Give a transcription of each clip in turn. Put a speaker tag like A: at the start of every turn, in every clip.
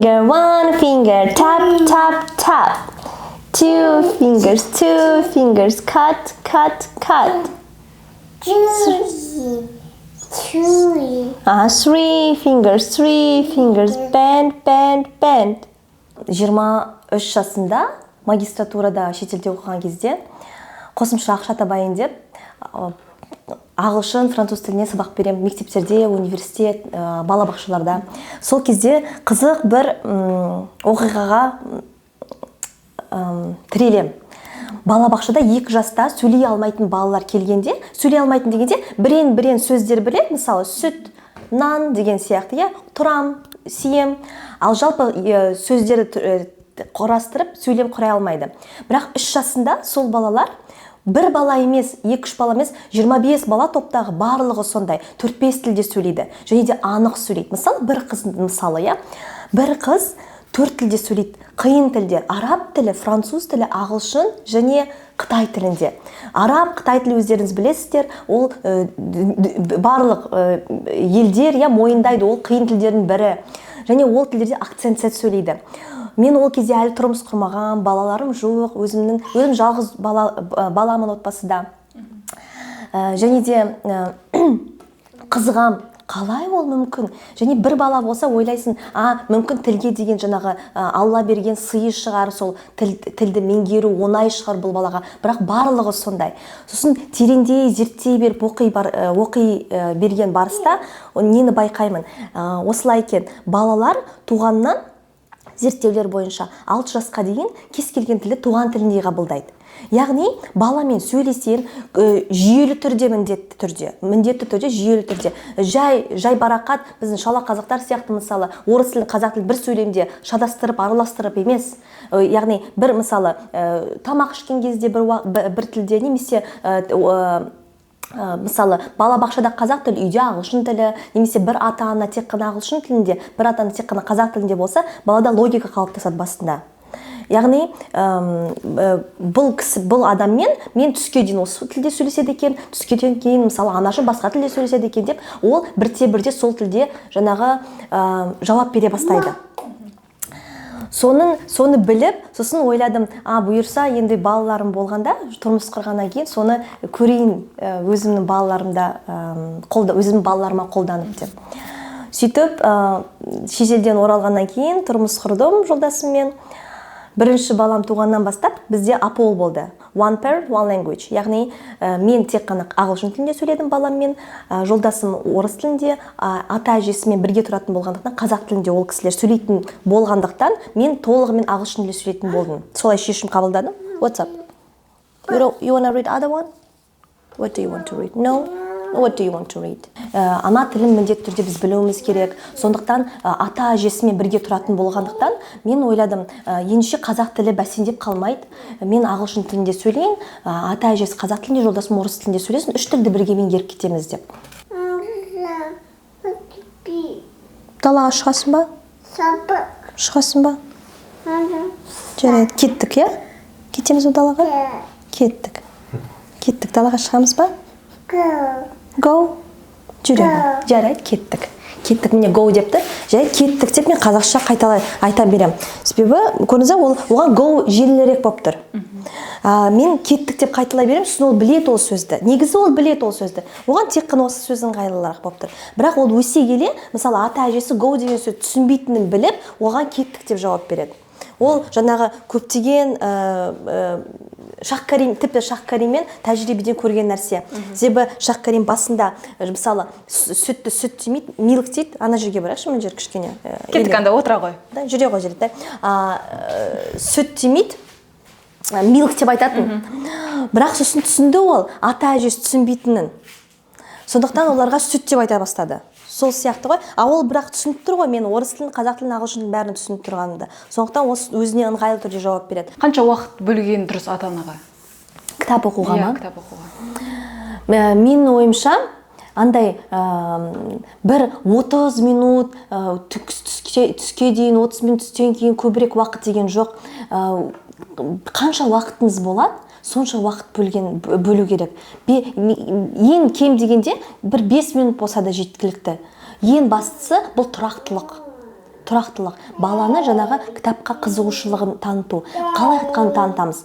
A: One finger, tap, tap, tap. Two fingers, cut, cut, cut.
B: Three.
A: Three fingers, bend, bend, bend. 23 жасында магистратурада шетелде оқыған кезде қосымша ақша табайын деп ағылшын, француз тіліне сабақ берем мектептерде, университет, балабақшаларда. Сол кезде қызық бір оқиғаға тірелем. Балабақшада 2 жаста сөйлей алмайтын балалар келгенде, сөйлей алмайтын дегенде бірен сөздер біледі, мысалы сүт, нан деген сияқты, тұрам, сием, ал жалпы сөздерді құрастырып сөйлем құрай алмайды. Бірақ 3 жасында сол балалар бір бала емес, 2-3 бала емес, 25 бала топтағы барлығы сондай 4-5 тілде сөйлейді, және де анық сөйлейді. Мысалы, бір қыз бір қыз 4 тілде сөйлейді, қиын тілде, араб тілі, француз тілі, ағылшын және Қытай тілінде. Араб, Қытай тілі өздеріңіз білесіздер, ол барлық елдер мойындайды, ол қиын тілдердің бірі, және ол тілдерде акцентсіз сөйлейді. Мен ол кезде әлі тұрмыс құрмаған, балаларым жоқ, өзім жалғыз баламын отбасыда. Және де қызығам, қалай ол мүмкін? Және бір бала болса ойлайсың, мүмкін тілге деген жаңағы Алла берген сыйы шығар, сол тілді меңгеру оңай шығар бұл балаға. Бірақ барлығы сондай. Сосын тереңдей зерттей беріп оқи берген барыста нені байқаймын? Осылай екен, балалар туғаннан зерттеулер бойынша 6 жасқа дейін кез келген тілді туған тіліндей қабылдайды. Яғни баламен сөйлесең жүйелі түрде, міндетті түрде, жүйелі түрде. Жай барақат, біздің шала қазақтар сияқты, мысалы, орыс тілін, қазақ тілін бір сөйлемде шатастырып, араластырып емес. Яғни бір мысалы тамақ ішкен кезде бір тілде, немесе мысалы, балабақшада қазақ тілі, үйде ағылшын тілі, немесе бір ата-ана тек қана ағылшын тілінде, бір ата-ана тек қана қазақ тілінде болса, балада логика қалыптасады басында. Яғни бұл адаммен мен түске дейін осы тілде сөйлеседі екен, түскеден кейін мысалы анашы басқа тілде сөйлеседі екен деп, ол бірте сол тілде жаңағы жауап бере бастайды. Соны біліп, сосын ойладым, бұйырса енді балаларым болғанда, тұрмыс құрғаннан кейін соны көрейін өзімнің балаларыма қолданып деп. Сөйтіп, шетелден оралғаннан кейін тұрмыс құрдым жолдасыммен. Бірінші балам туғаннан бастап бізде апол болды. One parent, one language. Яғни мен тек қана ағылшын тілінде сөйледім баламмен, жолдасым орыс тілінде, ата-әжесімен бірге тұратын болғандықтан қазақ тілінде ол кісілер сөйлейтін болғандықтан мен толығымен ағылшын тілінде сөйлейтін болдым. Солай шешім қабылдадым. What's up? You want to read other one? What do you want to read? No? What do you want to read? Ана тілін міндетті түрде біз білуіміз керек. Сондықтан ата-әжесімен бірге тұратын болғандықтан мен ойладым, ендеше қазақ тілі бәсеңдеп қалмайды. Мен ағылшын тілінде сөйлейін, ата-әжесі қазақ тілінде, жолдасым орыс тілінде сөйлесін, 3 тілді бірге меңгеріп кетеміз деп. Далаға шығасың ба? Шығасың ба? Жарайды, кеттік, кетеміз ба далаға? Кеттік. Далаға шығамыз ба? Go. Жүреді. Жарайды, кеттік. Міне go депті. Жарайды, кеттік деп мен қазақша қайталай айта берем. Себебі, көрдіңіз, оған go желілерек болып тұр. Мен кеттік деп қайталай берем, сосын ол білет ол сөзді. Негізі ол білет ол сөзді. Оған тек қана осы сөздің қайлылар болып тұр. Бірақ ол өсе келе, мысалы, ата-әжесі go деген сөз түсінбейтінін біліп, оған кеттік деп жауап береді. Ол жаңағы көптеген тіпті Шах-Кариммен тәжірибеден көрген нәрсе. Себебі Шах-Карим басында, мысалы, сүт демейді, милк дейді, ана жерге барайықшы, мына жер кішкене.
B: Кеттік анда, отыра ғой.
A: Жүре ғой жерді. Сүт демейді, милк деп айтатын. Бірақ сосын түсінді ол, ата-әжесі түсінбейтінін. Сондықтан оларға сүт деп айта бастады. Сол сияқты ғой. Ол бірақ түсініп тұр ғой, мен орыс тілін, қазақ тілін, ағылшын тілін бәрін түсініп тұрғанымда. Сондықтан өзіне ыңғайлы түрде жауап береді.
B: Қанша уақыт бөлген дұрыс ата-анаға?
A: Кітап оқуға ма?
B: Кітап оқуға.
A: Менің ойымша, андай бір 30 минут, түске дейін 30 минут, түстен кейін көбірек уақыт деген жоқ. Қанша уақытыңыз болады? Сонша уақыт бөлу керек. Ең кем дегенде бір 5 минут болса да жеткілікті. Ең бастысы бұл тұрақтылық. тұрақтылық. Баланы жаңағы кітапқа қызығушылығын таныту. Қалай танытамыз?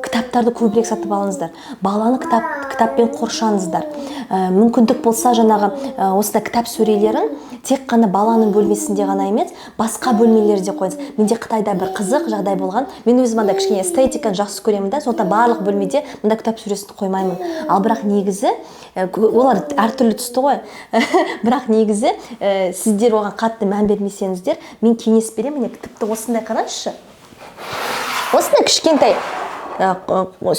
A: Кітаптарды көбірек сатып алыңыздар. Баланы кітаппен қоршаңыздар. Мүмкіндік болса жаңағы осында кітап сөрелерін тек қана баланың бөлмесінде ғана емес, басқа бөлмелерде қойыңыз. Менде Қытайда бір қызық жағдай болған. Мен өзім анда кішкене эстетиканы жақсы көремін да, сондықтан барлық бөлмеде мында кітап сөресін қоймаймын. Ал бірақ негізі олар әртүрлі түсті ғой. Бірақ негізі сіздер оған қатты мән бермесеңіздер, мен кеңес беремін. Міне тіпті осындай қараңызшы. Осындай кішкентай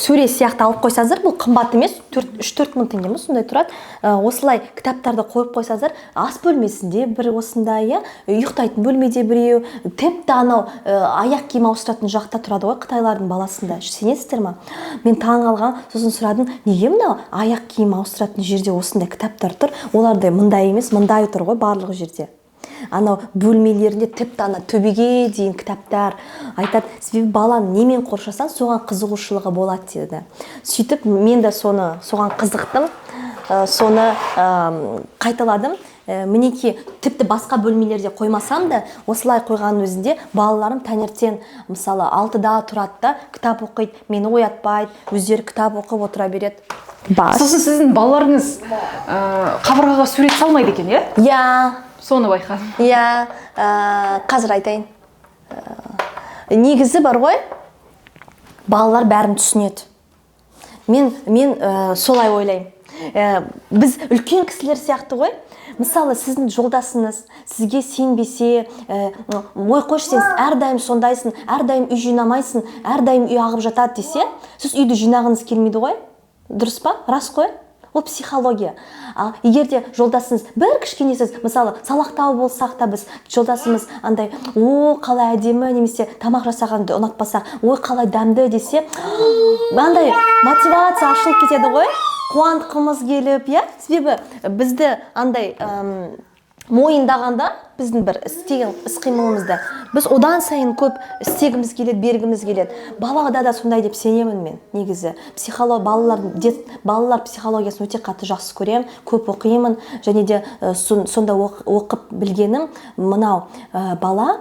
A: сөре сияқты алып қойсаңыздар, бұл қымбат емес, 3-4 мың теңге ме сондай тұрады. Осылай кітаптарды қойып қойсаңыздар, ас бөлмесінде бір осындай, ұйықтайтын бөлмеде біреу, тіпті анау аяқ киім ауыстыратын жақта тұрады ғой қытайлардың баласында. Сенесіздер ме? Мен таң қалған, сосын сұрадым, неге мынау аяқ киім ауыстыратын жерде осындай кітаптар тұр? Оларда мындай емес, мындай тұр ғой барлық жерде. Анау бөлмелерінде тіпті ана төбеге дейін кітаптар айтады. Себебі баланы немен қоршасаң, соған қызығушылығы болады деді. Сөйтіп мен де соған қызықтым, соны қайталадым. Мінеки тіпті басқа бөлмелерде қоймасам да, осылай қойған өзінде балаларым таңертең мысалы 6-да тұрады да кітап оқиды, мені оятпайды, өздері кітап оқып отыра береді.
B: Сосын сіздің балаларыңыз қабырғаға сурет салмайды екен, иә?
A: Иә.
B: Соны байқадым.
A: Иә, қазір айтайын. Негізі бар ғой, балалар бәрін түсінеді. Мен солай ойлаймын. Біз үлкен кісілер сияқты ғой. Мысалы, сіздің жолдасыңыз сізге сенбесе, ой қойшы, сен әрдайым сондайсың, әрдайым үй жинамайсың, әрдайым үй ағып жатады десе, сіз үйді жинағыңыз келмейді ғой. Дұрыс па? Рас қой? Ол психология. Егер де жолдасыңыз бір кішкенесіз, мысалы, салақтау болсақ та біз жолдасымыз андай, қалай әдемі, немесе тамақ жасағанды ұнатпасақ, қалай дәмді десе, андай мотивация ашылып кетеді ғой, қуандықымыз келіп, иә? Себебі бізді андай мойындағанда біздің бір істеген іс-қимылымызды біз одан сайын көп істегіміз келеді, бергіміз келеді. Балада да сондай деп сенемін мен. Негізі балалар психологиясын өте қатты жақсы көремін, көп оқимын, және де сонда оқып білгенім мынау, бала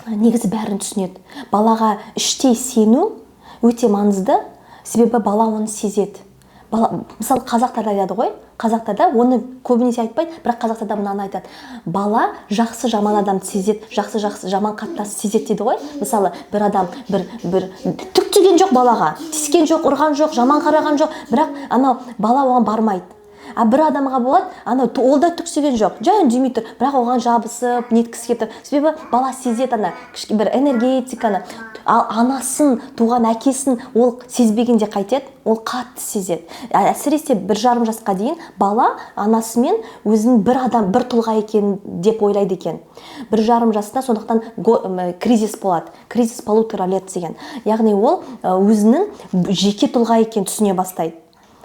A: негізі бәрін түсінеді. Балаға іштей сену өте маңызды, себебі бала оны сезеді. Мысалы, қазақтарда айтады ғой, қазақтарда оны көбінесе айтпайды, бірақ қазақтарда мынаны айтады. Бала жақсы жаман адамды сезеді, жақсы жаман қатынасты сезеді дейді ғой. Мысалы, бір адам бір түк деген жоқ балаға, тискен жоқ, ұрған жоқ, жаман қараған жоқ, бірақ анау бала оған бармайды. Бір адамға болады, ол да түксеген жоқ, жай үндемей тұр, бірақ оған жабысып, неткісі келіп тұр. Себебі бала сезеді бір энергетиканы. Ал анасын, туған әкесін ол сезбегенде қайтеді, ол қатты сезеді. Әсіресе 1,5 жасқа дейін бала анасымен өзінің бір адам, бір тұлға екен деп ойлайды екен. 1,5 жасында сондықтан кризис болады. Кризис 1,5 лет деген. Яғни ол өзінің жеке тұлға екен түсіне бастайды.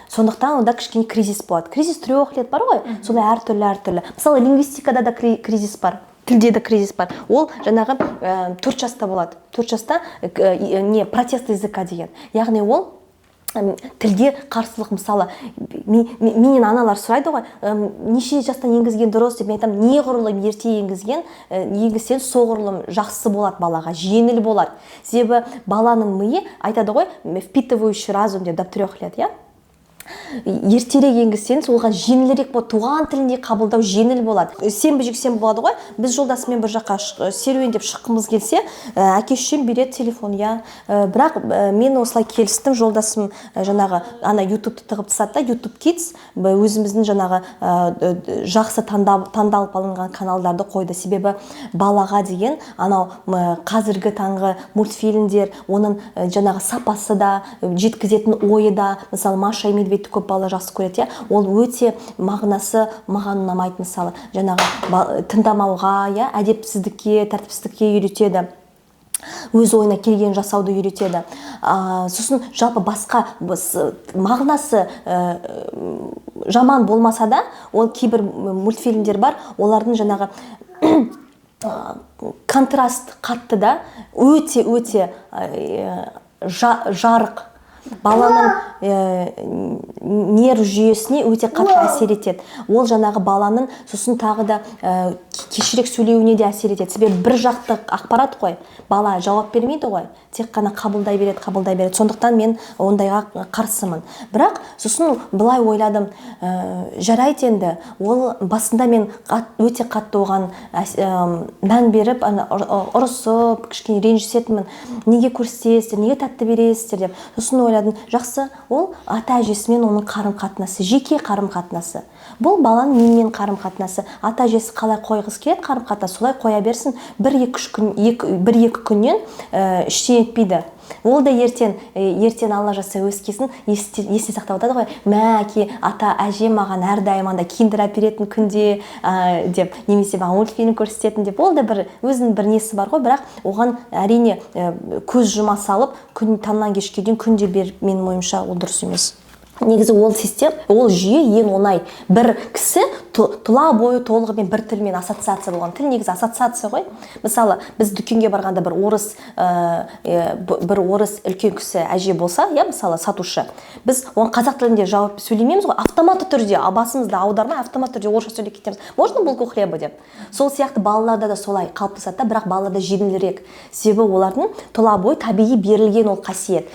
A: Сондықтан онда кішкене кризис болады. Кризис 3 лет бар ғой, солай әртүрлі. Мысалы, лингвистикада да кризис бар, тілде де кризис бар. Ол жаңағы 4 жаста болады. 4 жаста протест языка деген. Яғни ол тілге қарсылық. Мысалы, менен аналар сұрайды ғой, неше жастан енгізген дұрыс деп, мен айтамын, неғұрлым ерте енгізсең соғұрлым жақсы болады балаға, жеңіл болады. Себебі баланың миы айтады ғой, впитывающий разум деп, до 3 лет, иә? Ертерек енгізсеңіз, оған жеңілірек болады, туған тілінде қабылдау жеңіл болады. Сенбі-жексенбі болады ғой, біз жолдасымен бір жаққа серуендеп шыққымыз келсе, әке-шешем береді телефон, иә. Бірақ мен осылай келістім, жолдасым жаңағы YouTube-ты тығып тастады, YouTube Kids өзіміздің жаңағы жақсы таңдалып алынған каналдарды қойды. Себебі балаға деген анау қазіргі таңғы мультфильмдер, оның жаңағы сапасы да, жеткізетін ойы да, мысалы, Маша и Медведь көп бала жақсы көреді, ол өте мағынасы маған ұнамайды. Мысалы, жаңағы тыңдамауға, әдепсіздікке, тәртіпсіздікке үйретеді. Өз ойына келген жасауды үйретеді. Сосын жалпы басқа мағынасы жаман болмаса да, ол кейбір мультфильмдер бар, олардың жаңағы контраст қатты да, өте жарық, баланың нерв жүйесіне өте қатты әсер етеді. Ол жаңағы баланың, сосын тағы да кешірек сөйлеуіне де әсер етеді. Себебі бір жақты ақпарат қой, бала жауап бермейді ғой, тек қана қабылдай береді. Сондықтан мен ондайға қарсымын. Бірақ сосын былай ойладым, жарайды енді, ол басында мен өте қатты оған мән беріп, ұрысып, кішкене ренжісетінмін. Неге көрсетесіздер, неге тәтті бересіздер деп. Сосын ойладым, жақсы, ол ата-әжесімен оның қарым-қатынасы, жеке қарым-қатынасы. Бұл баланың менімен қарым-қатынасы. Ата-әжесі қалай қойғысы келеді қарым-қатынасы, солай қоя берсін. Бір-екі күннен іштен етпейді. Ол да ертең Алла жаса өскесін есте сақтап отырады ғой. Мәке, ата-әже маған әрдайым киндер әперетін күнде деп, немесе маған мультфильм көрсететін деп. Ол да өзінің бір несі бар ғой, бірақ оған әрине көз жұма салып, таңнан кешке дейін күнде беріп, менің ойымша ол дұрыс емес. Негізі ол систем, ол жүйе ең оңай. Бір кісі тұла бойы толығымен бір тілмен ассоциация болған. Тіл негізі ассоциация ғой. Мысалы, біз дүкенге барғанда бір орыс үлкен кісі әже болса, мысалы сатушы, біз оған қазақ тілінде жауап сөйлемейміз ғой, автоматты түрде, басымызды аудармай автоматты түрде орысша сөйлеп кетеміз. Можно булку хлеба деп. Сол сияқты балаларда да солай қалыптасады, бірақ балаларда жеңілірек. Себебі олардың тұла бойы табиғи берілген ол қасиет.